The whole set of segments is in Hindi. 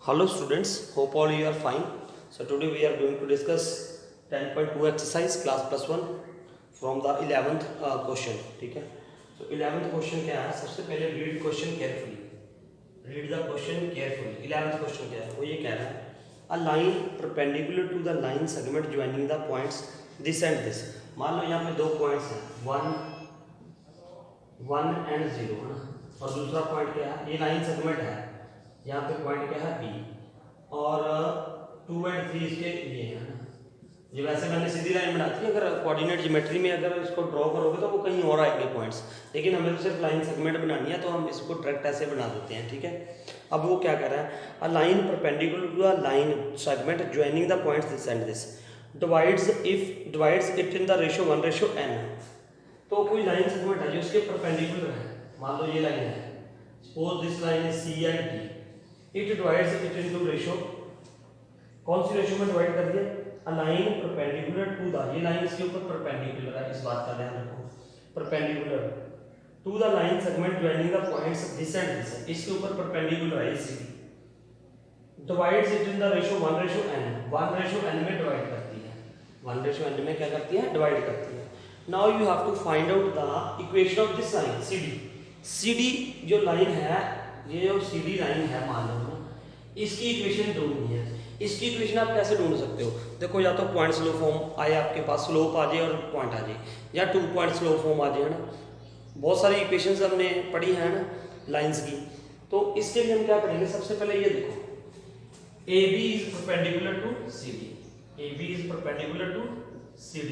Hello students, hope all you are fine. So today we are going to discuss 10.2 exercise class plus 1 from the 11th question. ठीक है, so 11th question क्या है? सबसे पहले read question carefully. Read the question carefully. 11th question क्या है? वो ये कह रहा है a line perpendicular to the line segment joining the points this and this. मान लो यहाँ पे दो points हैं, 1 and 0 है ना, और दूसरा point क्या है? ये line segment है, यहाँ पे पॉइंट क्या है बी, और 2 और 3 इसके ये है ना। ये वैसे मैंने सीधी लाइन बना दी, अगर कोऑर्डिनेट ज्योमेट्री में अगर इसको ड्रॉ करोगे तो वो कहीं और आएंगे पॉइंट्स, लेकिन हमें तो सिर्फ लाइन सेगमेंट बनानी है तो हम इसको डायरेक्ट ऐसे बना देते हैं। ठीक है, अब वो क्या कर रहा है, a line perpendicular to a line segment joining the points this and this divides it in the ratio 1:n। तो कोई लाइन सेगमेंट है जो उसके परपेंडिकुलर है, मान लो ये लाइन है, suppose this line is C and D, it divides it into ratio, कौन सी रेशियो में डिवाइड कर दिया, a line perpendicular to the, ये लाइन इसके ऊपर परपेंडिकुलर है, इस बात का ध्यान रखो, perpendicular to the line segment joining the points this and this, इसके ऊपर परपेंडिकुलर है इसी, divides it in the ratio 1:n, 1:n में डिवाइड करती है, 1:n में क्या करती है, डिवाइड करती है। Now you have to find out the equation of this line CD। CD जो लाइन है, ये जो CD लाइन है मान लो ना, इसकी इक्वेशन ढूंढनी है। इसकी इक्वेशन आप कैसे ढूंढ सकते हो, देखो या तो पॉइंट स्लो फॉर्म आए आपके पास, स्लोप आ जाए और पॉइंट आ जाए, या 2 पॉइंट स्लो फॉर्म आ जाए ना, बहुत सारी इक्वेशंस हमने पढ़ी है ना लाइंस की। तो इसके लिए हम क्या करेंगे, सबसे पहले ये देखो, AB is perpendicular to CD, AB is perpendicular to CD,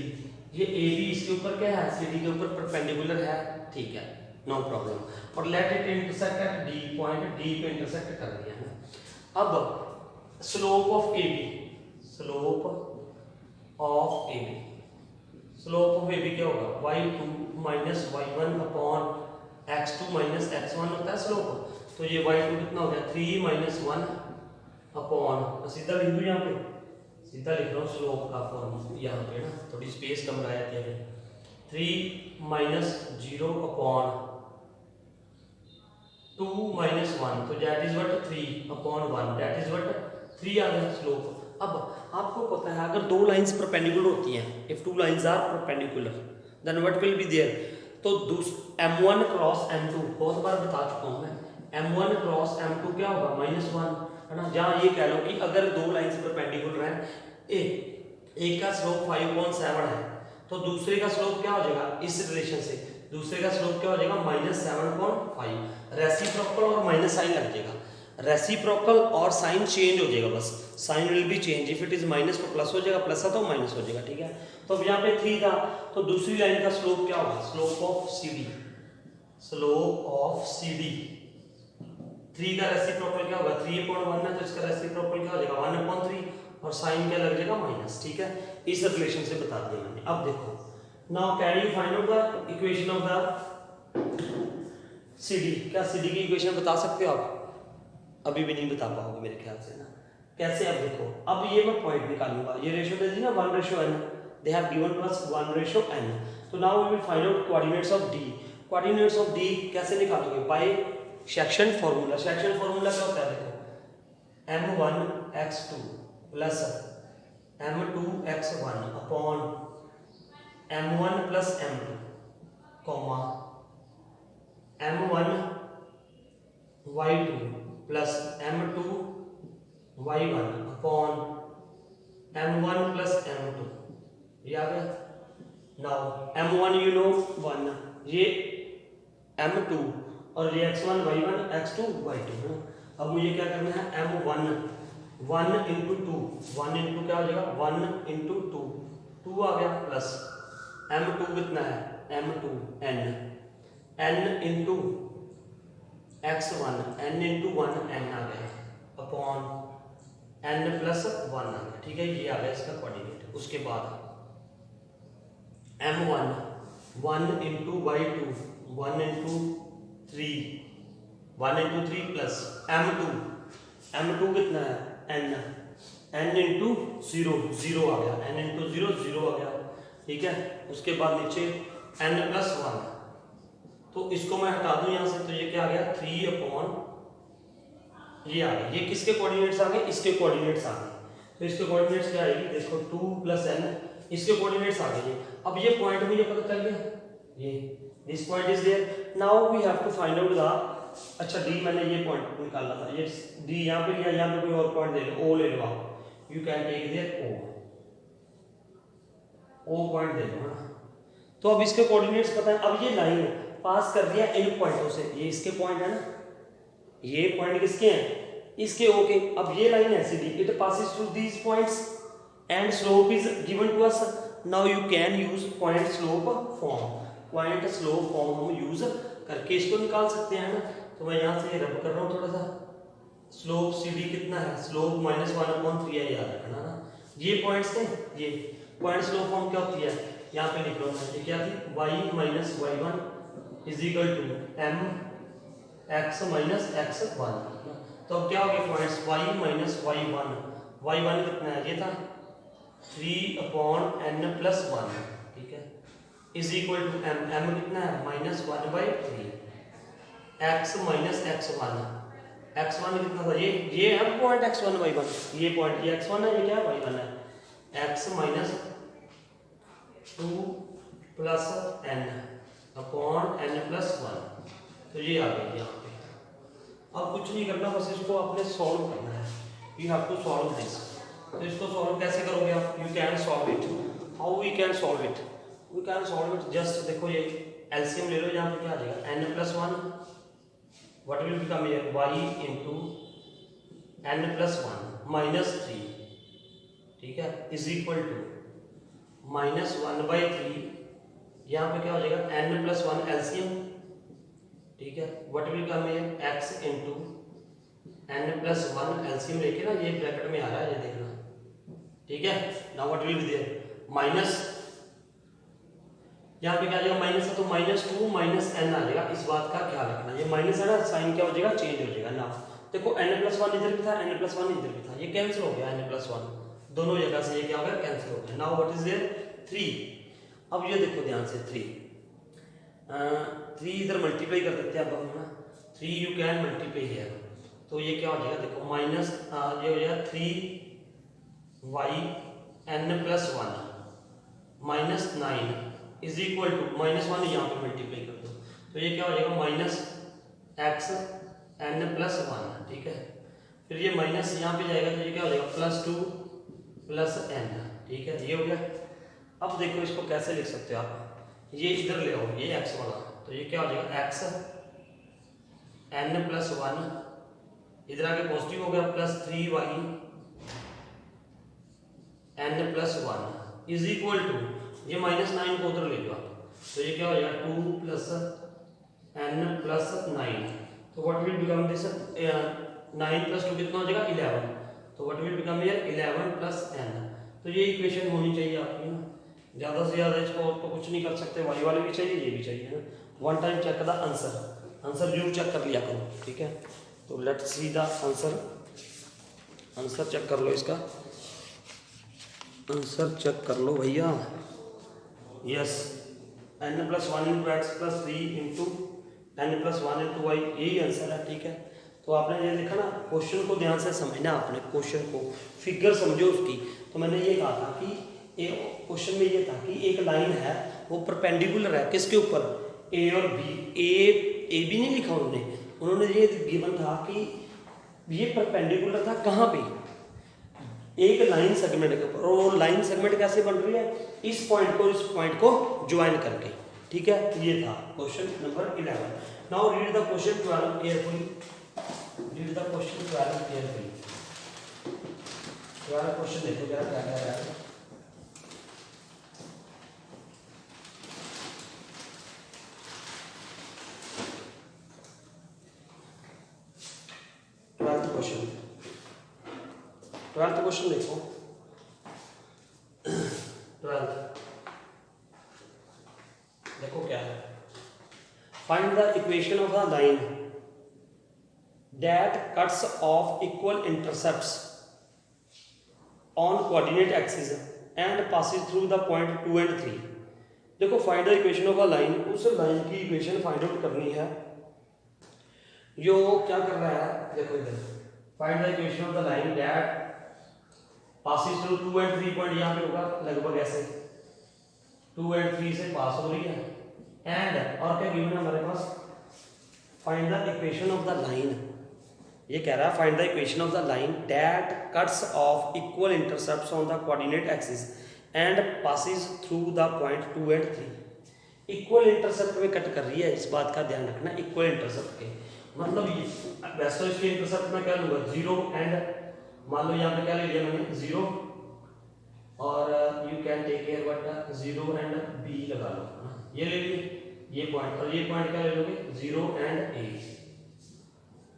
ये AB इसके ऊपर क्या है, CD के ऊपर परपेंडिकुलर है, ठीक है, नो प्रॉब्लम, और let it intersect at D, point D पे इंटरसेक्ट कर दिया है। अब slope of AB, slope of AB, slope of AB क्या होगा, y2 minus y1 upon x2 minus x1 होता है स्लोप, तो ये y2 कितना हो गया, 3 माइनस 1 अपॉन, सीधा लिख दूं यहाँ पे, सीधा लिख रहा हूँ स्लोप का फॉर्म यहाँ पे ना, थोड़ी स्पेस कम रहा है, 3 माइनस 0 अपॉन 2 माइनस 1, तो that is what 3 upon 1, that is what 3 आ गया स्लोप। अब आपको पता है अगर दो लाइंस परपेंडिकुलर होती हैं, if two lines are perpendicular then what will be there, तो m1 क्रॉस m2, बहुत बार बता चुका हूं मैं, m1 क्रॉस m2 क्या होगा, -1 है ना। जहां ये कह लो कि अगर दो लाइंस परपेंडिकुलर हैं, एक का स्लोप 5/7 है, तो दूसरे का स्लोप क्या हो जाएगा, इस रिलेशन से दूसरे का स्लोप क्या हो जाएगा, -7.5, रेसिप्रोकल और माइनस साइन लग जाएगा, रेसिप्रोकल और साइन चेंज हो जाएगा, बस sign will be change, if it is minus तो प्लस हो जाएगा, प्लस है तो माइनस हो जाएगा, ठीक है। तो अब यहाँ पे 3 था, तो दूसरी लाइन का स्लोप क्या होगा, slope of CD, slope of CD, 3 का रेसिप्रोकल क्या होगा, 3/1 है, तो इसका रेसिप्रोकल क्या हो जाएगा, 1/3, और साइन क्या लग जाएगा, माइनस, ठीक है। इस रिलेशन से बता दिया मैंने। अब देखो, now can you find out the equation of the CD, क्या CD की इक्वेशन बता सकते हो आप, अभी भी नहीं बता पाओगे मेरे ख्याल से ना, कैसे, अब देखो, अब ये मैं पॉइंट निकालूंगा, ये रेशियो दे दी ना 1:n, they have given to us 1:n, तो now we will find out coordinates of D। Coordinates of D कैसे निकालोगे, by section formula. Section formula क्या होता है, देखो, m1x2 plus m2x1 upon m1 plus m2 comma m1 y2 plus m2 y1 upon m1 plus m2, ये आ गया। नाउ m1 यू नो 1, ये m2 और ये x1 y1 x2 y2 है। अब मुझे क्या करना है, m1 1 इंटू 2, 1 इंटू क्या हो जाएगा, 1 इंटू 2, 2 आ गया, प्लस m2 कितना है, m2 n into x1 n into 1 n आ गया, अपॉन n प्लस 1 आ गया, ठीक है, ये आ गया इसका कोऑर्डिनेट। उसके बाद m1 1 into y2 1 into 3, 1 into 3 plus m2 कितना है, n इंटू 0 0 आ गया, n इंटू 0 0 आ गया, ठीक है। उसके बाद नीचे n प्लस 1, तो इसको मैं हटा दूं यहां से, तो ये क्या आ गया, 3 अपॉन ये आ गए, ये किसके कोऑर्डिनेट्स आ गए, इसके कोऑर्डिनेट्स आ गए। तो इसके कोऑर्डिनेट्स क्या आएगी, देखो 2 + n, इसके कोऑर्डिनेट्स आ गए। अब ये पॉइंट मुझे पता चल गया, ये this point is there. Now we have to find out the, अच्छा डी मैंने ये पॉइंट निकालना था, ये डी यहाँ पे लिया, यहाँ पे कोई और पॉइंट दे लो, ओ ले लो आप, you can take their O point दे लो ना। तो अब इसके कोऑर्डिनेट्स पता है, अब ये लाइन पास कर दिया इन पॉइंटों से, ये इसके पॉइंट है ना, ये पॉइंट किसके हैं, इसके ओके। अब ये लाइन ऐसी दी, it passes through these points and slope is given to us. Now you can use point slope form, point slope form हम यूज करके इसको निकाल सकते हैं ना। तो मैं यहाँ से रब कर रहा हूँ थोड़ा सा, स्लोप सी डी कितना है, स्लोप -1/3 है, याद रखना ना। ये पॉइंट्स थे, ये पॉइंट स्लोप फॉर्म क्या होती है, यहाँ पे लिख रहा हूँ, ये क्या थी, y - y1 = m x - x1। तो अब क्या हो गया पॉइंट्स, y - y1, y1 कितना है, ये था 3/n + 1, ठीक है, = m, m कितना है -1/3, x - x1, x1 कितना था, ये है पॉइंट x1 y1, ये पॉइंट ये x1 है, ये क्या है y1 है, x - 2 + n/n + 1। तो ये आ गई यहाँ पे। अब कुछ नहीं करना, बस इसको आपने सॉल्व करना है, you have to solve this. तो इसको सॉल्व कैसे करोगे आप, you can solve it, how we can solve it, we can solve it just, देखो ये एलसीएम ले लो, यहाँ पे क्या आ जाएगा, n + 1, what will become here, y * n + 1 - 3, ठीक है, = -1/3, यहाँ पे क्या हो जाएगा, n + 1 एलसीएम, ठीक है, what will come here, x * n + 1 LCM लेके ना, ये ब्रैकेट में आ रहा है, ये देखना, ठीक है। Now what will be there, minus, यहाँ पे क्या आ जाएगा, माइनस है तो -2 - n आ जाएगा, इस बात का ख्याल रखना, ये माइनस है ना, साइन क्या हो जाएगा, चेंज हो जाएगा ना। देखो n + 1 इधर भी था, n + 1 इधर भी था, ये कैंसिल हो गया, n + 1 दोनों जगह से ये क्या हो गया, कैंसिल हो गया। Now what is there, 3। अब ये देखो ध्यान से, 3 इधर मल्टीप्लाई कर देते हैं अब हम ना, 3 यू कैन मल्टीप्लाई हियर, तो ये क्या हो जाएगा, देखो माइनस ये हो जाएगा 3y n + 1 - 9 = -1, यहाँ पे मल्टीप्लाई कर दो, तो ये क्या हो जाएगा, -x n + 1, ठीक है। फिर ये माइनस यहाँ पे जाएगा, तो ये क्या हो जाएगा, +2 + n, ठीक है, ये हो गया। अब देखो इसको कैसे लिख सकते हो आप, ये इधर ले आओ, ये x वाला, तो ये क्या हो जाएगा, x n + 1, इधर आके पॉजिटिव हो गया, +3y n + 1 = ये -9 को उधर ले लो आप, तो ये क्या हो जाएगा, 2 + n + 9, तो व्हाट विल बिकम दिस, 9 + 2 कितना हो जाएगा, 11, तो what will become here, 11 + n। तो ये इक्वेशन होनी चाहिए आपकी ना, ज़्यादा से ज़्यादा इसको तो कुछ नहीं कर सकते, वाई वाले भी चाहिए, ये भी चाहिए ना। One time check the answer, answer जरूर चेक कर लिया करो, ठीक है। तो let's see the answer, answer check कर लो, इसका आंसर चेक कर लो भैया। Yes, n + 1 × x + 3 × n + 1 × y, यही आंसर है, ठीक है। तो आपने ये देखा ना, क्वेश्चन को ध्यान से समझना, आपने क्वेश्चन को फिगर समझो उसकी। तो मैंने ये कहा था कि क्वेश्चन में ये था कि एक लाइन है, वो परपेंडिकुलर है किसके ऊपर, ए और बी, ए बी नहीं लिखा उन्होंने ये गिवन था कि ये परपेंडिकुलर था कहाँ पे, एक लाइन सेगमेंट के ऊपर, और लाइन सेगमेंट कैसे बन रही है, इस पॉइंट को इस पॉइंट को ज्वाइन करके, ठीक है। ये था question number 11। Now read the question 12 carefully, read the question 12 carefully. 12 question देखो क्या क्या है। ट्वेल्थ क्वेश्चन देखो, 12 देखो क्या है, find the equation of the line that cuts off equal intercepts on coordinate axis and passes through the point 2 and 3। देखो find the equation of a line, उस लाइन की इक्वेशन फाइंड आउट करनी है। जो क्या कर रहा है, देखो इधर find the equation of the line that passes through 2 and 3 point, यहाँ पे होगा लगभग ऐसे 2 एंड 3 से पास हो रही है एंड और क्या गिवन है हमारे पास, find the equation of the line, ये कह रहा है find the equation of the line that cuts off equal intercepts on the coordinate axis and passes through the point 2 and 3। Equal intercept में कट कर रही है, इस बात का ध्यान रखना, इक्वल इंटरसेप्ट के मतलब ये वैसे इसके इंटरसेप्ट में क्या लूंगा 0 एंड, मान लो यहाँ पे क्या ले लिया मैंने 0 और you can take care what 0 and B लगा लो, ये ले लिए ये पॉइंट, और ये पॉइंट क्या ले लोगे 0 एंड ए,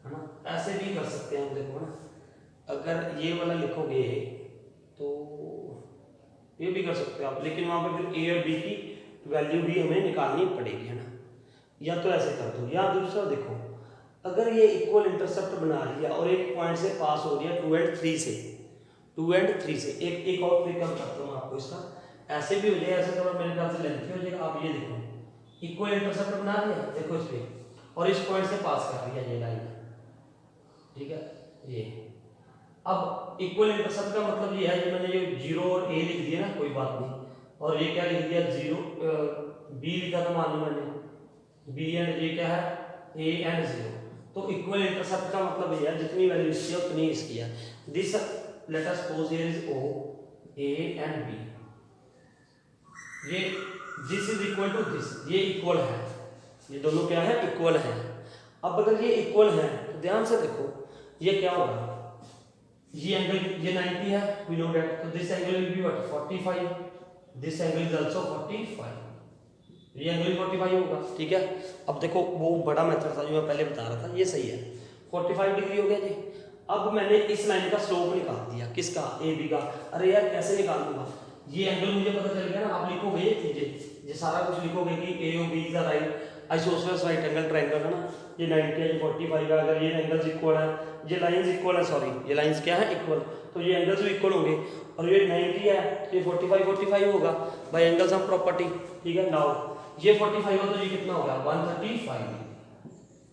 है ना। ऐसे भी कर सकते हैं हम, देखो ना, अगर ये वाला लिखोगे तो ये भी कर सकते हो आप, लेकिन वहाँ पे फिर ए और बी की वैल्यू भी हमें निकालनी पड़ेगी, है ना। या तो ऐसे कर दो, या दूसरा देखो, अगर ये इक्वल इंटरसेप्ट बना रही है और एक पॉइंट से पास हो रही है 2 एंड 3 से, 2 एंड 3 से, एक और ट्रिक कम करता हूँ आपको इसका, ऐसे भी हो जाए, ऐसे थोड़ा मेरे ख्याल से लेंथी हो जाएगा। आप ये देखो इक्वल इंटरसेप्ट बना रही है, देखो इस पे, और इस पॉइंट से पास कर रही है ये लाइन, ठीक है। ये अब इक्वल इंटरसेप्ट का मतलब ये है, ये मैंने ये 0 और ए लिख दिया ना, कोई बात नहीं, और ये क्या लिख दिया 0 बी लिखा था, मान लो मैंने बी एंड ये क्या है ए एंड 0, तो इक्वल इंटरसेप्ट का मतलब ये है जितनी वैल्यू इसकी है उतनी इसकी है। This let us suppose here is O A and B, ये this is equal to this, ये इक्वल है, ये दोनों क्या है इक्वल है। अब अगर ये इक्वल है तो ध्यान से देखो ये क्या होगा, ये एंगल ये 90 है, वी नो दैट, तो this angle will be what 45, this angle is also 45, ये एंगल 45 होगा, ठीक है। अब देखो वो बड़ा मेथड था जो मैं पहले बता रहा था, ये सही है, 45 डिग्री हो गया जी। अब मैंने इस लाइन का स्लोप निकाल दिया, किसका ए बी का। अरे यार कैसे निकाल दूंगा, ये एंगल मुझे पता चल गया ना, आप लिखोगे ये चीजें, ये सारा कुछ लिखोगे कि A O B is the right isosceles right angle triangle, है ना, ये 90 है, ये 45 है, अगर ये एंगल्स इक्वल है, ये लाइंस इक्वल है, सॉरी ये लाइंस क्या है इक्वल, तो ये एंगल्स भी इक्वल होंगे, और ये 90 है तो ये 45 होगा बाय एंगल्स ऑफ प्रॉपर्टी, ठीक है। नाउ ये 45 हो तो ये कितना होगा 135,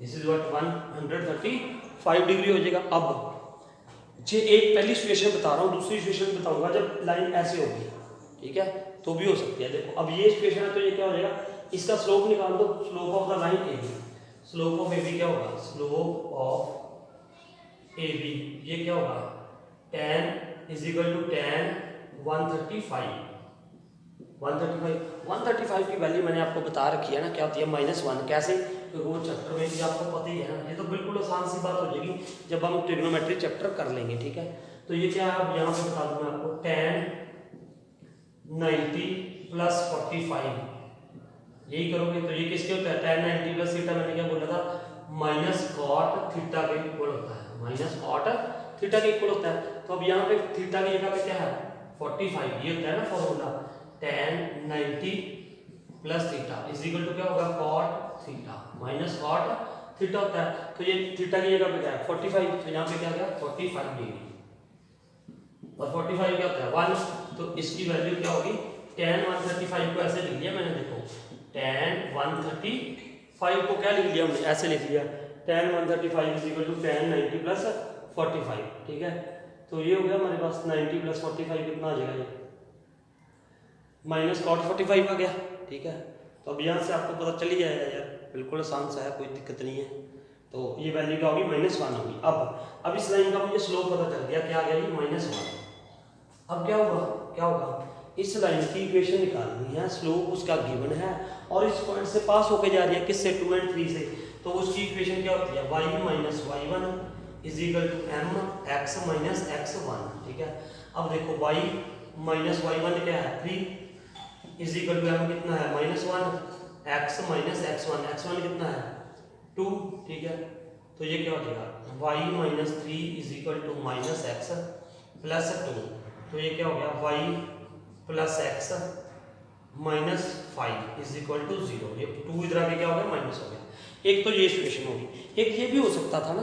दिस इज व्हाट 135 डिग्री हो जाएगा। अब ये एक पहली सिचुएशन बता रहा हूँ, दूसरी सिचुएशन बताऊंगा जब लाइन ऐसे होगी, ठीक है, तो भी हो सकती है। देखो अब ये सिचुएशन है तो ये क्या हो जाएगा, इसका स्लोप निकाल दो, slope of the line A B, slope of A B क्या होगा, स्लोप ऑफ ए बी ये क्या होगा tan is equal to tan 135 की वैल्यू मैंने आपको बता रखी है ना, क्या होती है -1, कैसे, तो वो चैप्टर में भी आपको पता ही है ना, ये तो बिल्कुल आसान सी बात हो जाएगी जब हम ट्रिग्नोमेट्री चैप्टर कर लेंगे, ठीक है। तो ये क्या है, अब यहाँ पे बता दूं मैं आपको, tan 90 प्लस 45, यही करोगे तो ये किसके होता है, tan 90 प्लस थीटा, मैंने क्या बोला था माइनस कॉट थीटा के इक्वल होता है, माइनस कॉट थीटा के इक्वल होता है। तो अब यहाँ पे थीटा की जगह पे क्या है 45, ये होता है ना formula, tan 90 plus theta is equal to क्या होगा cot theta minus cot theta होता है। तो ये थीटा की जगह पे क्या है 45, तो यहाँ पे क्या गया 45 डिग्री, और 45 क्या होता है 1, तो इसकी वैल्यू क्या होगी tan 135 को ऐसे लिख लिया मैंने, देखो tan 135 को क्या लिख लिया हमने, ऐसे लिख लिया tan 135 is equal to tan 90 plus 45, ठीक है। तो ये हो गया हमारे पास 90 प्लस 45 कितना आ जाएगा, ये माइनस कॉट 45 आ गया, ठीक है। तो अब यहाँ से आपको पता चल ही जाएगा यार, बिल्कुल आसान सा है, कोई दिक्कत नहीं है। तो ये वैल्यू क्या होगी -1 होगी। अब इस लाइन का मुझे स्लोप पता चल गया, क्या आ गया जी -1। अब क्या होगा इस लाइन की इक्वेशन निकालनी है, स्लोप उसका गिवन है और इस पॉइंट से पास होके जा रही है, किससे 2 एंड 3 से, तो उसकी इक्वेशन क्या होती है y minus y1 is equal to mx minus x1, ठीक है। अब देखो y माइनस y1 क्या है 3 इज इक्वल टू m कितना है -1, x माइनस x1 कितना है 2, ठीक है। तो ये क्या हो जाएगा y minus 3 is equal to minus x plus 2, तो ये क्या हो गया y plus x minus 5 is equal to 0, ये 2 इधर आके क्या हो गया माइनस हो गया। एक तो ये सिचुएशन होगी, एक ये भी हो सकता था ना,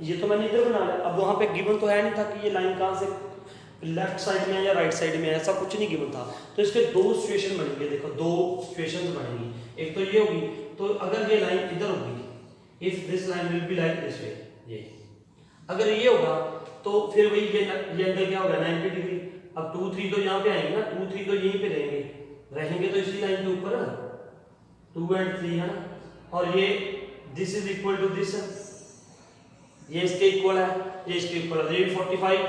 ये तो मैंने इधर बना लिया, अब वहाँ पे गिवन तो है नहीं था कि ये लाइन कहाँ से लेफ्ट साइड में है या राइट साइड में है, ऐसा कुछ नहीं गिवन था। तो इसके दो सिचुएशन बनेंगे, देखो दो सिचुएशंस बनेंगी, एक तो ये होगी, तो अगर ये लाइन इधर होगी, if this line will be like this way, ये अगर ये होगा तो फिर वही ये एंगल क्या होगा 90 डिग्री। अब 2 3 तो यहाँ पे आएंगे ना, 2 3 तो यहीं पे रहेंगे तो इसी लाइन के ऊपर 2 और 3 है ना। और ये this is equal to this, ये इसके इक्वल है, ये इसके इक्वल है, ये 45,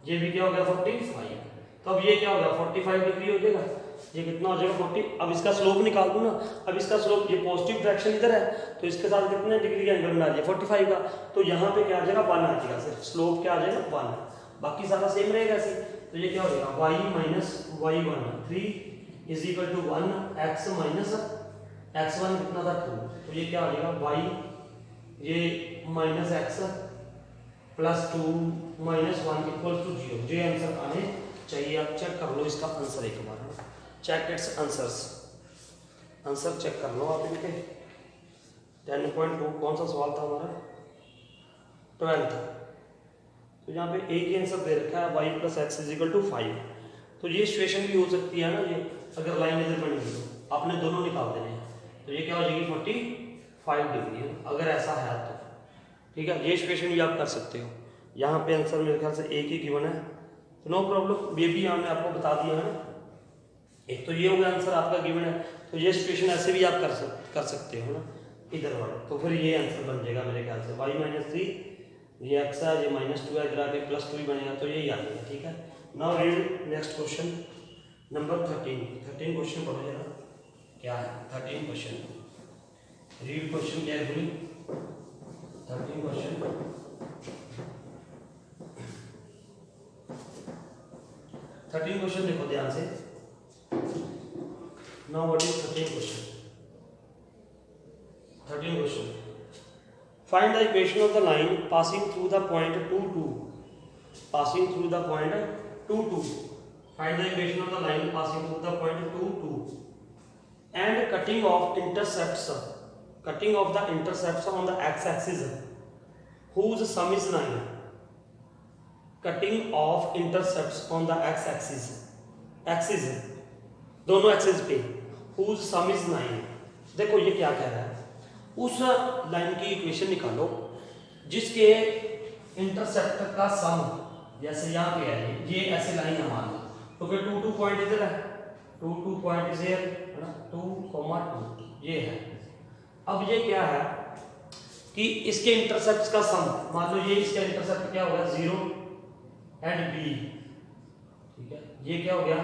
ये भी क्या हो गया 45। तो अब ये क्या होगा 45 डिग्री हो जाएगा, ये कितना हो जाएगा 40। अब इसका स्लोप निकाल दूं ना, अब इसका स्लोप ये पॉजिटिव डायरेक्शन इधर है तो इसके साथ कितने डिग्री का एंगल बना दिया 45 का, तो यहाँ पे क्या आ जाएगा 1 आ जाएगा, सिर्फ स्लोप क्या आ जाएगा 1, बाकी सारा सेम रहेगा ऐसे। तो ये क्या हो जाएगा y minus y1 3 is equal to 1 x minus x1 कितना था 2, तो ये क्या हो जाएगा y ये minus x plus 2 minus 1 equal to 0। ये आंसर आने चाहिए। आप चेक कर लो इसका आंसर एक बार, check its answers, answer check कर लो आप इनके। 10.2 कौन सा सवाल था हमारा 12 था। तो यहाँ पे एक ही आंसर दे रखा है y plus X is equal to 5। तो ये सिचुएशन भी हो सकती है ना, ये अगर लाइन इधर बनेगी तो आपने दोनों निकाल देने हैं, तो ये क्या हो जाएगी 45 डिग्री है अगर ऐसा है तो, ठीक है। ये सिचुएशन भी आप कर सकते हो। यहाँ पे आंसर मेरे ख्याल से एक ही गिवन है, तो नो प्रॉब्लम, ये भी हमने आपको बता दिया है ना। एक तो ये हो गया आंसर आपका गिवन है, तो ये सिचुएशन ऐसे भी आप कर सकते हो ना इधर वाले, तो फिर ये आंसर बन जाएगा मेरे ख्याल से y माइनस 3 ये x है, ये माइनस 2 है, इधर आके प्लस 2 ही बनेगा, तो यही आ जाएगा, ठीक है। Now read next question number 13 question पढ़ो जरा क्या है 13 question, read question carefully. 13 question, देखो ध्यान से। Now what is 13 question? 13 question, find the equation of the line passing through the point 2 2, passing through the point 2 2, find the equation of the line passing through the point 2 2 and cutting of intercepts, cutting of the intercepts on the x axis whose sum is 9, cutting of intercepts on the x axis, axis है दोनों एक्सिस पे, whose sum is 9। देखो ये क्या कह रहा है, उस लाइन की इक्वेशन निकालो जिसके इंटरसेप्ट का सम, जैसे यहाँ पे है ये ऐसे लाइन है मान लो, तो फिर 2 2 पॉइंट इधर है, 2 2 पॉइंट इज हियर है ना, 2 2 ये है। अब ये क्या है कि इसके इंटरसेप्ट का सम, मान लो ये इसका इंटरसेप्ट क्या होगा 0 एंड b, ठीक है, ये क्या हो गया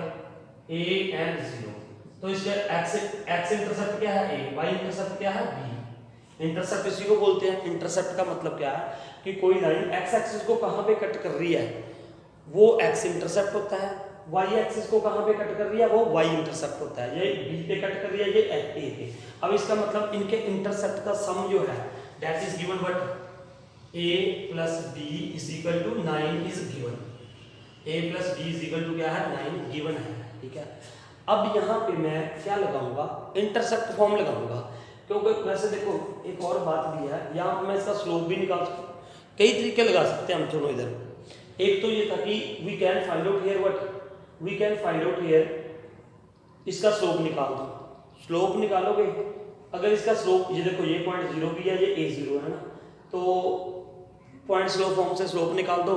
a एंड 0, तो इसका x इंटरसेप्ट क्या है a, y इंटरसेप्ट क्या है b। इंटरसेप्ट इसी को बोलते हैं, इंटरसेप्ट का मतलब क्या है कि कोई लाइन x एक्सिस को कहां पे कट कर रही है वो x इंटरसेप्ट होता है, y एक्सिस को कहां पे कट कर रही है वो y इंटरसेप्ट होता है, ये b पे कट कर रही है ये a पे। अब इसका मतलब इनके इंटरसेप्ट का सम जो है that is given what a plus b is equal to 9 is given, a plus b is equal to क्या है 9 गिवन है, ठीक है। अब यहाँ पे मैं क्या लगाऊंगा इंटरसेप्ट फॉर्म लगाऊंगा, क्योंकि वैसे देखो एक और बात भी है, यहाँ मैं इसका स्लोप भी निकाल सकता हूँ, कई तरीके लगा सकते हैं हम दोनों इधर। एक तो ये था कि we can find out here what, we can find out here इसका स्लोप निकाल दो, स्लोप निकालोगे अगर इसका स्लोप ये देखो ये पॉइंट 0 भी है ये a0 है ना, तो पॉइंट स्लोप फॉर्म से स्लोप निकाल दो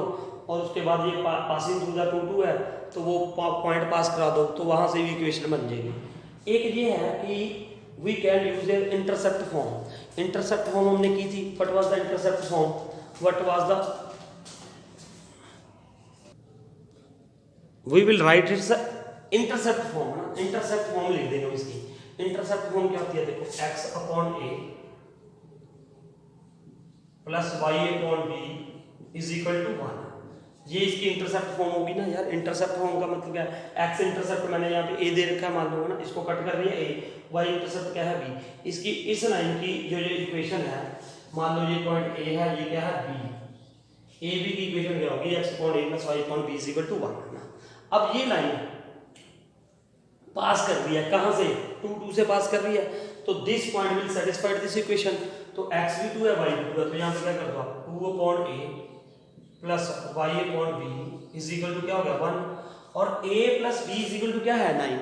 और उसके बाद ये पासिंग थ्रू द 2 2 है तो वो पॉइंट पास करा दो, तो वहां से भी इक्वेशन बन जाएगी। एक ये है कि we can use a intercept form, intercept form हमने की थी, what was the intercept form, what was the, we will write its intercept form ना, इंटरसेप्ट फॉर्म लिख देंगे इसकी। इंटरसेप्ट फॉर्म क्या होती है देखो x upon a plus y upon b is equal to 1, ये इसकी इंटरसेप्ट फॉर्म होगी ना यार। इंटरसेप्ट फॉर्म का मतलब क्या है, x इंटरसेप्ट मैंने यहाँ पे a दे रखा है मान लो ना, इसको कट कर रही है a, y इंटरसेप्ट क्या है b, इसकी इस लाइन की जो ये इक्वेशन है मान लो ये पॉइंट a है ये क्या है b, a b की इक्वेशन क्या होगी x upon a plus y upon b is equal to 1 है ना। अब ये लाइन पास कर रही है कहां से 2 2 से पास कर रही है, तो this point will satisfied this equation, तो x भी 2 है y भी 2 है, तो यहां पे क्या कर दो आप 2 upon a plus y upon b is equal to क्या हो गया 1, और a plus b is equal to क्या है 9।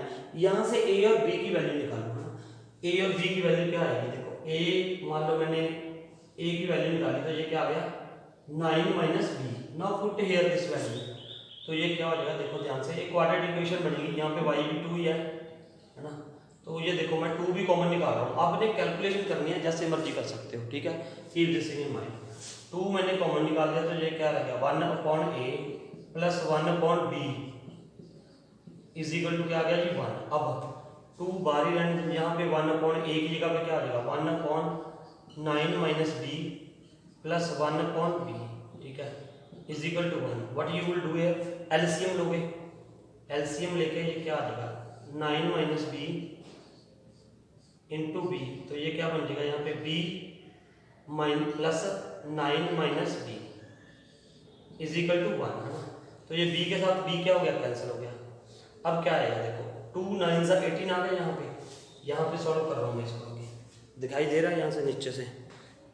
यहां से a और b की वैल्यू निकालो ना, a और b की वैल्यू क्या आएगी देखो, a मान लो मैंने a की वैल्यू निकाली तो ये क्या आ गया 9 minus b. Now put here this value, तो ये क्या हो जाएगा, देखो ध्यान से, एक क्वाड्रेटिक इक्वेशन बनेगी, यहाँ पे y भी 2 ही है ना। तो ये देखो मैं 2 भी कॉमन निकाल रहा हूँ, आपने कैलकुलेशन करनी है जैसे मर्जी कर सकते हो, ठीक है। Keep this in mind. 2 मैंने कॉमन निकाल दिया, तो ये क्या रहेगा 1/a plus 1/b is equal to क्या आ गया जी 1। अब 2 बाहरी रहने, यहाँ पे 1/a की जगह पे क्या आ जाएगा 1/9 माइनस बी प्लस 1/b, ठीक है, is equal to 1। What you will do here, LCM लोगे, एलसीएम लेके ये क्या आ जाएगा 9 माइनस बी इंटू बी, तो ये क्या बन जाएगा यहाँ पे b plus 9 minus b is equal to 1, है ना। तो ये b के साथ b क्या हो गया, कैंसिल हो गया। अब क्या आएगा, देखो 2 9 सा 18 आ गया, यहाँ पे सॉल्व कर रहा हूँ मैं इसको, आगे दिखाई दे रहा है, यहाँ से नीचे से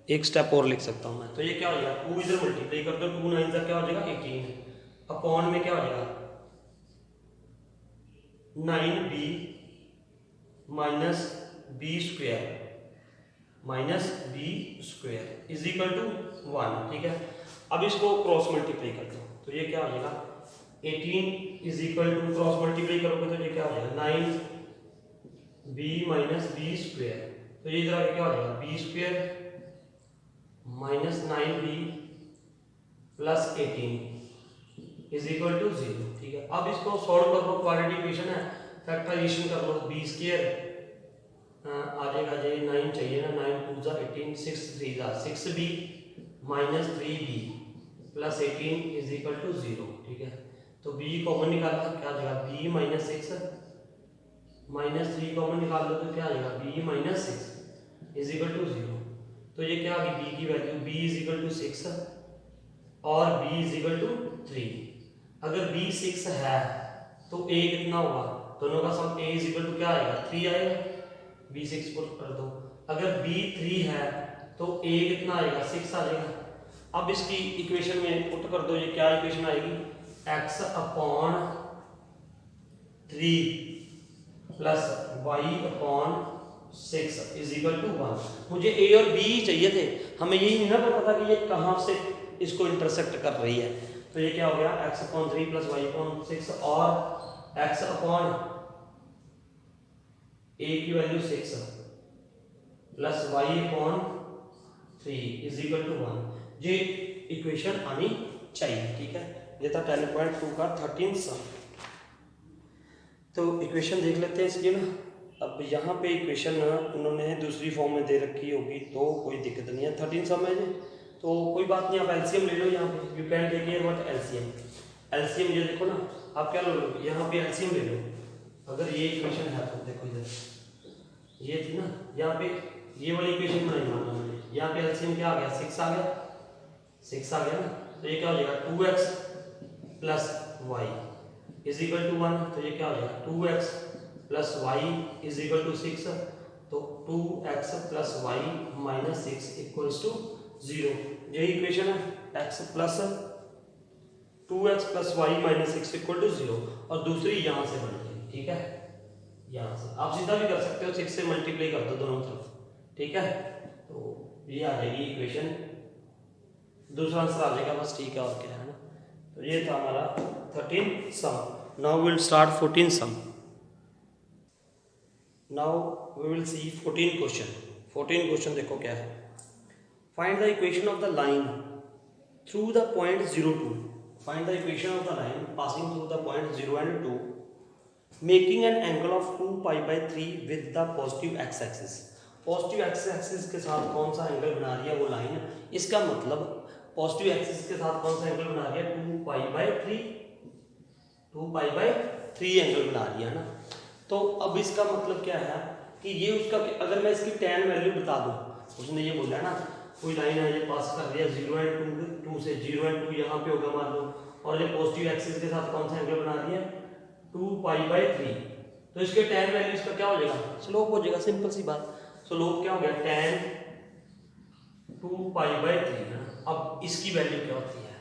एक स्टेप और लिख सकता हूँ मैं। तो ये क्या हो जाएगा 2 इधर मल्टीप्लाई कर दो, 2 9 सा क्या हो जाएगा 18 अपॉन में क्या हो जाएगा 9b minus b square is equal to 1, ठीक है। अब इसको क्रॉस मल्टीप्लाई कर दो, तो ये क्या हो जाएगा 18 is equal to, cross multiply करोगे तो ये क्या हो जाएगा 9b माइनस बी स्क्वायर, तो ये इधर आगे क्या हो जाएगा b square minus 9b plus 18 is equal to 0, ठीक है। अब इसको सॉल्व कर लो, क्वाड्रेटिक इक्वेशन है, फैक्टराइजेशन कर लो, बी स्क्वायर आ जाएगा, ये 9 चाहिए ना, 9 2 जा 18, 6 3 जा 6b minus 3b plus 18 is equal to 0, ठीक है। तो b कॉमन निकाला, क्या आ जाएगा b माइनस 6 माइनस 3 कॉमन निकाल लो, तो क्या आ जाएगा b minus 6 is equal to 0। तो ये क्या आ गई b की value, b is equal to 6 और b इज इक्वल टू 3। अगर b 6 है तो a कितना होगा, दोनों का सम a इज इक्वल टू क्या आएगा 3 आएगा, b 6 पुट कर दो। अगर b 3 है तो a कितना आएगा 6 आ जाएगा। अब इसकी इक्वेशन में पुट कर दो, ये क्या इक्वेशन आएगी x upon 3 plus y upon 6 is equal to 1। मुझे a और b ही चाहिए थे, हमें यही नहीं ना पता था कि ये कहाँ से इसको इंटरसेक्ट कर रही है। तो ये क्या हो गया x upon 3 plus y upon 6 और x अपॉन a की value 6 plus y upon 3 is equal to 1। ये इक्वेशन आनी चाहिए, ठीक है। ये था 10.2 का 13 सम। तो इक्वेशन देख लेते हैं इसकी ना। अब यहाँ पे इक्वेशन उन्होंने दूसरी फॉर्म में दे रखी होगी तो कोई दिक्कत नहीं है, 13 सम है ये तो कोई बात नहीं, आप एलसीएम ले लो। यहाँ पे you can take here what LCM ये देखो ना, आप क्या लो यहाँ पे एलसीएम ले लो। अगर ये इक्वेशन है तो देखो इधर ये थी ना, यहाँ पे ये वाली इक्वेशन बनाई माना मैंने, यहाँ पे एलसीएम क्या आ गया 6 आ गया, 6 आ गया ना। तो ये क्या हो जाएगा 2x plus y is equal to 1। तो ये क्या हो जाएगा 2x plus y is equal to 6। तो 2x plus y minus 6 equals to 0। यही इक्वेशन है x plus 2x plus y minus 6 equal to 0। और दूसरी यहाँ से बन गई, ठीक है। यहाँ से आप सीधा भी कर सकते हो, 6 से मल्टीप्लाई कर दो दोनों तरफ, ठीक है। तो ये आ जाएगी इक्वेशन, दूसरा आंसर आ जाएगा बस, ठीक है। और क्या है ना, तो ये था हमारा 13 sum. Now will start 14 sum. Now we will see 14 question. 14 question देखो क्या है। Find the equation of the line through the point 0 2। Find the equation of the line passing through the point 0 and 2 making an angle of 2π/3 with the positive X axis. Positive X axis के साथ कौन सा एंगल बना रही है वो लाइन, इसका मतलब पॉजिटिव एक्सिस के साथ कौन सा एंगल बना रही है 2π/3 एंगल बना रही है ना। तो अब इसका मतलब क्या है कि ये उसका, अगर मैं इसकी tan वैल्यू बता दूं, उसने ये बोला है ना कोई लाइन है ये पास कर रही है 0 and 2 से 0 and 2 यहाँ पे होगा मान लो, और ये पॉजिटिव एक्सिस के साथ कौन सा एंगल बना रही है 2π/3। तो इसके tan वैल्यू इसका क्या हो जाएगा स्लोप हो जाएगा, सिंपल सी बात। स्लोप क्या हो गया tan 2π/3 है। अब इसकी वैल्यू क्या होती है,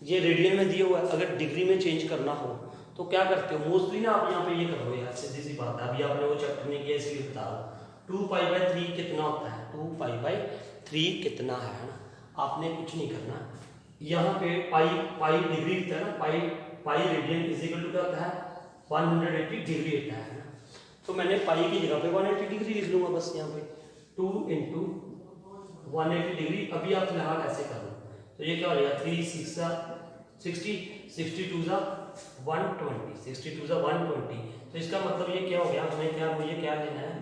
ये रेडियन में दिया हुआ है, अगर डिग्री में चेंज करना हो तो क्या करते हो मोस्टली ना, आप यहाँ पे ये करो यार, सीधी सी बात है, अभी आपने वो चैप्टर नहीं किया इसलिए बता रहा हूँ। 2π/3 कितना होता है, 2π/3 कितना है ना, आपने कुछ नहीं करना, यहाँ पे पाई पाई डिग्री होता है ना, pi radian is equal to क्या होता है 180 डिग्री होता है ना। तो मैंने पाई की जगह पे 180 डिग्री लिख लूंगा बस यहाँ पे 2 इंटू 180 डिग्री। अभी आप फिलहाल ऐसे कर लो तो ये क्या हो जाएगा 3 6 60 62 120 62 120। तो इसका मतलब ये क्या हो गया, मुझे क्या लेना है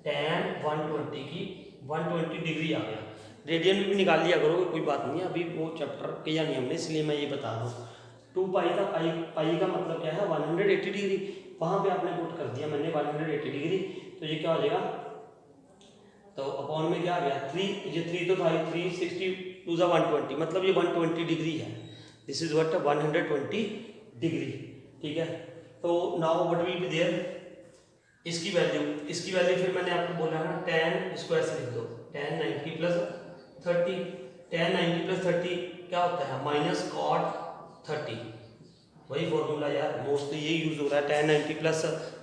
tan 120 की 120 डिग्री आ गया। रेडियन में भी निकाल लिया करोगे कोई बात नहीं है, अभी वो चैप्टर किया नहीं हमने इसलिए मैं ये बता रहा हूँ। 2 पाई था, पाई का मतलब क्या है 180 डिग्री, वहाँ पे आपने पुट कर दिया मैंने 180 डिग्री। तो ये क्या हो जाएगा, तो अपॉन में क्या आ गया 3, ये 3 तो था 362 120, मतलब ये 120 डिग्री है। This is what 120 degree. ठीक है, तो now what will be there, इसकी वैल्यू फिर मैंने आपको बोला ना tan इसको ऐसे लिख दो tan 90 प्लस 30, tan 90 प्लस 30 क्या होता है माइनस cot 30, वही फॉर्मूला यार मोस्टली ये यूज हो रहा है। tan 90 प्लस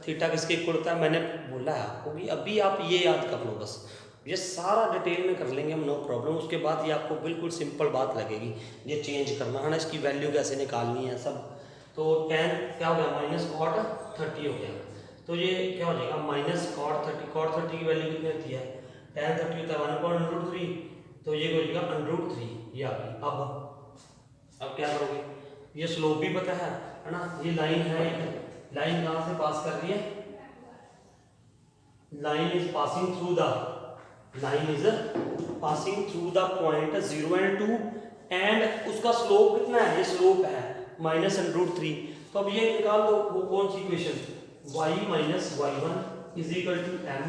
थीटा किसके इक्वल होता है, मैंने बोला है आपको भी, अभी आप ये याद कर लो बस, ये सारा डिटेल में कर लेंगे हम नो प्रॉब्लम। उसके बाद ये आपको बिल्कुल सिंपल बात लगेगी, ये चेंज करना है ना, इसकी वैल्यू कैसे निकालनी है सब। तो tan क्या हो गया माइनस cot 30 हो गया, तो ये क्या हो जाएगा माइनस cot 30 की वैल्यू कितनी होती है tan 30 होता है 1/√3, तो ये हो जाएगा √3 ये आ गई। अब क्या करोगे, ये स्लोप भी पता है ना, ये लाइन है, लाइन कहाँ से पास कर रही है, line is passing through the point 0 and 2 and उसका स्लोप कितना है, ये स्लोप है -√3। तो अब ये निकाल दो वो कौन सी equation, y minus y1 is equal to m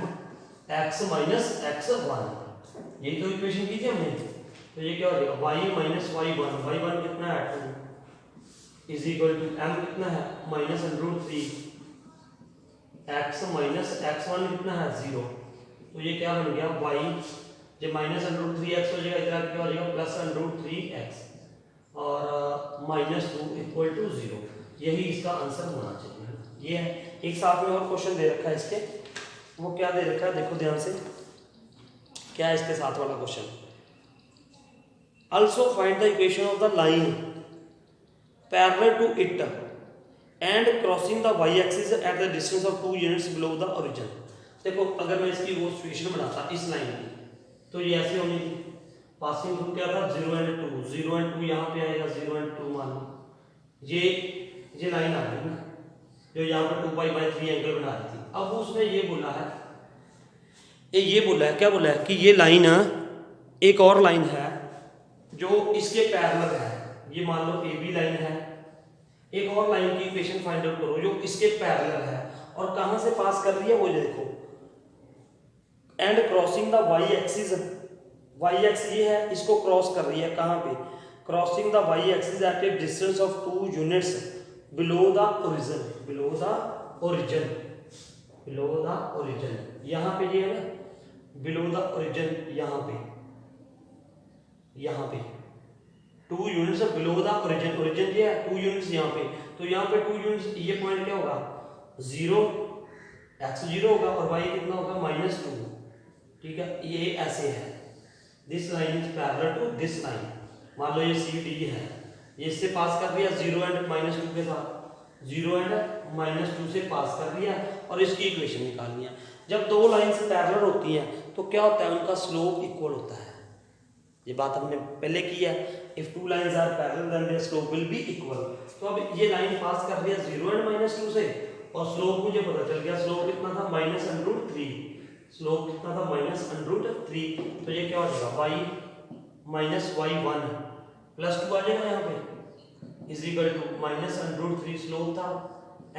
x minus x1, यही तो इक्वेशन की थी हमने। तो ये क्या हो जाएगा y माइनस y1 कितना है 2 इज इक्वल टू m कितना है -√3 x माइनस x1 कितना है 0। तो ये क्या बन गया y जब -√3x हो जाएगा इधर क्या हो जाएगा +√3x और -2 इक्वल टू 0, यही इसका आंसर होना चाहिए। ये है, एक साथ में और क्वेश्चन दे रखा है इसके, वो क्या दे रखा है देखो ध्यान से, क्या है इसके साथ वाला question, also find the equation of the line parallel to it and crossing the y-axis at the distance of 2 units below the origin। देखो अगर मैं इसकी वो सिचुएशन बनाता इस लाइन की, तो ये ऐसे होनी थी, पासिंग थ्रू क्या था 0 and 2 यहाँ पे आएगा 0 and 2 मान लो, ये लाइन आ गई ना जो यहाँ पर 2π/3 एंगल बना रही थी। अब उसने ये बोला है क्या बोला है कि ये लाइन एक और लाइन है जो इसके पैरेलल है, ये मान लो AB लाइन है, एक और लाइन की इक्वेशन फाइंड आउट करो जो इसके पैरेलल है और कहां से पास कर रही है वो देखो, एंड क्रॉसिंग द y-एक्सिस ये है, इसको क्रॉस कर रही है कहां पे, crossing the Y-axis at a distance of 2 units below the origin, यहाँ पे ये है ना बिलो द ओरिजिन, यहाँ पे 2 यूनिट्स बिलो द ओरिजिन ये है 2 यूनिट्स यहाँ पे, तो यहाँ पे 2 यूनिट्स ये पॉइंट क्या होगा 0 x 0 होगा और y कितना होगा -2। ठीक है, ये ऐसे है, this line is parallel to this line, मान लो ये CD है, ये इससे पास कर दिया 0 and -2 के साथ, 0 and -2 से पास कर दिया और इसकी इक्वेशन निकालनी है। जब दो लाइन से पैरेलल होती हैं तो क्या होता है उनका स्लोप इक्वल होता है, ये बात हमने पहले की है, if 2 lines are parallel then their slope will be equal. तो अब ये लाइन पास कर दिया 0 and -2 से और स्लोप मुझे पता चल गया, स्लोप कितना था -√3, स्लोप कितना था -√3, तो ये क्या हो जाएगा y माइनस y1 प्लस 2 आ जाएगा यहाँ पे इज इक्वल टू -√3 स्लोप था,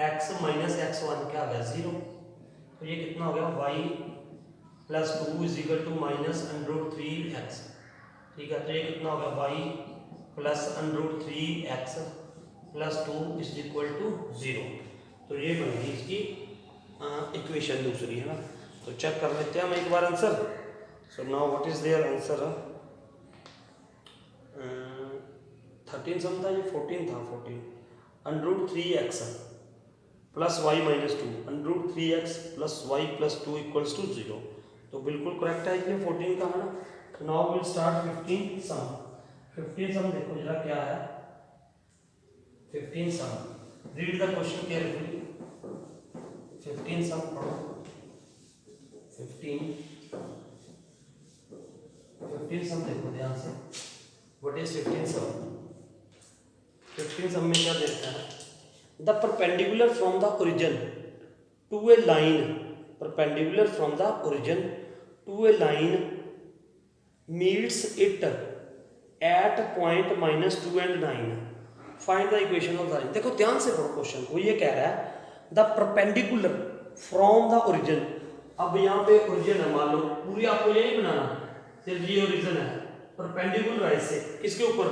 x माइनस x1 क्या आ गया 0, तो ये कितना हो गया y plus 2 is equal to -√3x। ठीक है, तो ये कितना हो गया y plus √3x plus 2 is equal to 0। तो ये बनेगी इसकी इक्वेशन दूसरी है ना। तो चेक कर लेते हैं हम एक बार answer. So now what is their answer, 13 sum था ये 14 था, 14 √3x plus y minus 2 √3x plus y plus 2 equals to 0। तो बिल्कुल करेक्ट है ये 14 का है ना। नाउ विल स्टार्ट 15 सम। 15 सम देखो जरा क्या है 15 सम, रीड द क्वेश्चन केयरफुली। 15 सम पढ़ो। 15 सम देखो ध्यान से। व्हाट इज 15 सम? 15 सम में क्या देता है? The perpendicular from the origin to a line, perpendicular from the origin to a line meets it at point -2 and 9, find the equation of the line। देखो ध्यान से पढ़ो क्वेश्चन को। ये कह रहा है the perpendicular from the origin. अब यहाँ पे ओरिजिन है, मान लो पूरी आपको ये नहीं बनाना, सिर्फ ये ओरिजिन है, परपेंडिकुलर है इससे, इसके ऊपर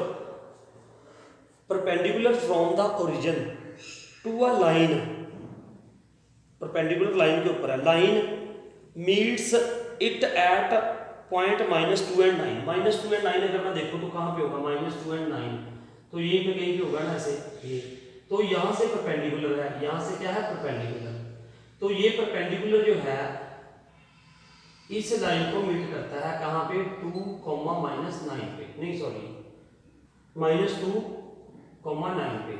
perpendicular from the origin to a line, perpendicular line के ऊपर है, line meets it at point -2 and 9। -2 and 9 अगर मैं देखूं तो कहाँ पे होगा? -2 and 9 तो यहीं पे कहीं पे होगा ना, ऐसे ये। तो यहाँ से परपेंडिकुलर है, यहाँ से क्या है? परपेंडिकुलर। तो ये परपेंडिकुलर जो है इस लाइन को मीट करता है कहाँ पे? 2, -9 पे, नहीं सॉरी -2, 9 पे,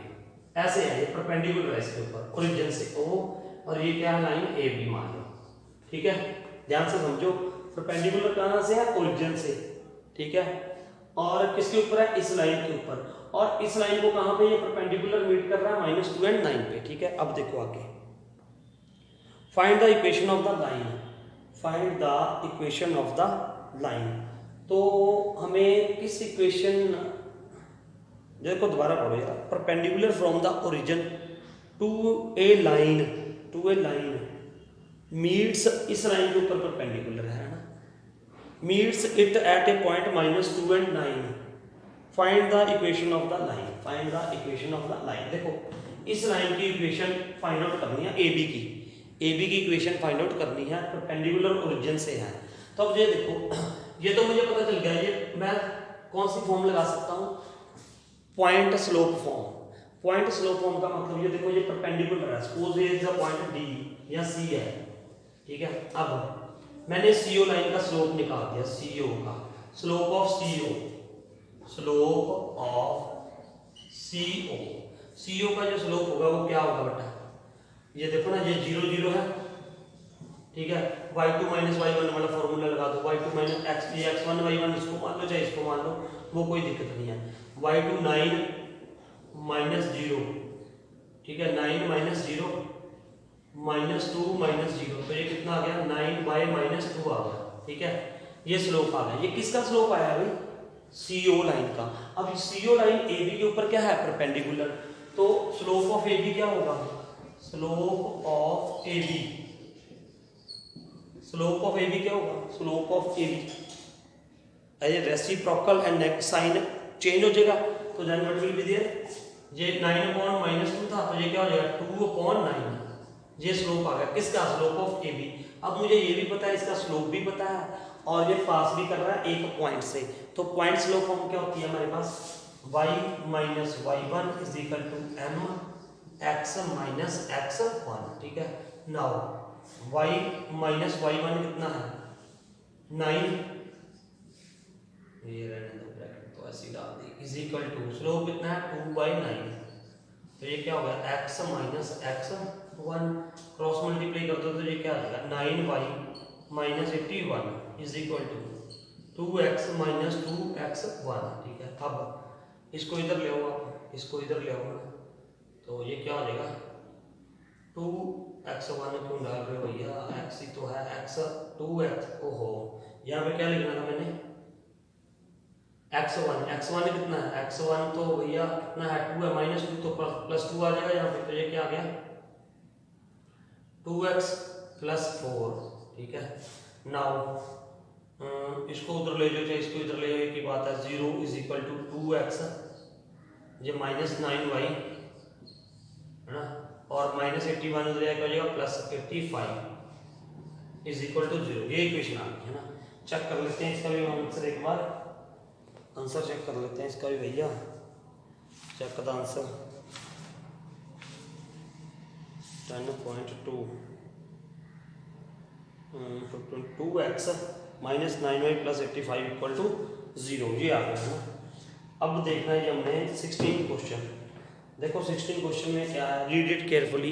ऐसे है। ये परपेंडिकुलर है इसके ऊपर ओरिजिन से ओ, और ये क्या है? लाइन ए बी मान लो। ठीक है, ध्यान से समझो। परपेंडिकुलर कहाँ से है? ओरिजिन से। ठीक है, और किसके ऊपर है? इस लाइन के ऊपर। और इस लाइन को कहाँ पे ये परपेंडिकुलर मीट कर रहा है? -2 and 9 पे। ठीक है, अब देखो आगे, find the equation of the line, find the equation of the line. तो हमें किस इक्वेशन, देखो दोबारा पढ़ो यार, perpendicular from the origin to a line, to a line meets, इस लाइन के ऊपर परपेंडिकुलर है ना, meets it at a point -2 and 9, find the equation of the line, find the equation of the line. देखो इस लाइन की इक्वेशन फाइंड आउट करनी है, ए बी की, ए बी की इक्वेशन फाइंड आउट करनी है, परपेंडिकुलर ओरिजिन से है। तो अब ये देखो, ये तो मुझे पता चल गया, ये मैं कौन सी फॉर्म लगा सकता हूँ? Point slope form. Point slope form का मतलब ये देखो, ये परपेंडिकुलर है, सपोज ये इज द पॉइंट डी या सी है। ठीक है, अब मैंने सीओ लाइन का स्लोप निकाल दिया, सीओ का slope of CO, slope of CO, CO का जो स्लोप होगा वो क्या होगा बेटा? ये देखो ना, ये 0 0 है। ठीक है, y2 - y1 वाला फॉर्मूला लगा दो, y2 - x, ये x1 y1 इसको मान लो चाहे इसको मान लो, वो कोई दिक्कत नहीं है। y2 9 -0, ठीक है, 9 -0 -2 -0, तो ये कितना आ गया? 9/-2 आ गया। ठीक है, ये स्लोप आ गया। ये किसका स्लोप आया भाई? सीओ लाइन का। अब सीओ लाइन ए बी के ऊपर क्या है? परपेंडिकुलर। तो स्लोप ऑफ ए बी क्या होगा? Slope of A B, slope of A B क्या होगा? Slope of A B reciprocal and next sign change हो जाएगा, तो then what will be there? ये 9/-2 था, तो ये क्या हो जाएगा? 2/9। ये स्लोप आ गया, किसका? Slope of A B. अब मुझे ये भी पता है, इसका स्लोप भी पता है, और ये पास भी कर रहा है एक पॉइंट से। तो पॉइंट स्लोप फॉर्म क्या होती है हमारे पास? y - y1 = mx - x1। ठीक है, नाउ y - y1 कितना है? 9, ये रहने दो ब्रैकेट तो ऐसे ही डाल दी, इज इक्वल टू स्लोप कितना है? 2/9। तो ये क्या होगा? x - x1 क्रॉस मल्टीप्लाई कर दो तो ये क्या आ जाएगा? 9y - 81 is equal to 2x - 2x1। ठीक है, अब इसको इधर ले आओ, आप इसको इधर ले आओ, तो ये क्या हो जाएगा? 2x1 क्यों डाल रहे हो भैया? x ही तो है, x 2x। ओहो, यहाँ पे क्या लिखना था मैंने? x1 कितना है? x1 तो भैया कितना है? 2 है, -2 तो +2 आ जाएगा यहाँ पे, तो ये क्या आ गया? 2x + 4। ठीक है, नाउ इसको उधर ले जाओ चाहे इसको इधर ले जाओ, एक ही बात है। 0 = 2x, ये -9y है ना, और -81 उधर जाएगा +85 इज इक्वल टू 0। ये इक्वेशन आ गई है ना। चेक कर लेते हैं इसका भी आंसर, एक बार आंसर चेक कर लेते हैं इसका भी भैया। Check the answer 10.2 2x - 9y + 85 = 0, ये आ गया है ना। अब देखना है हमने 16 क्वेश्चन। देखो 16 क्वेश्चन में क्या है, रीड इट केयरफुली।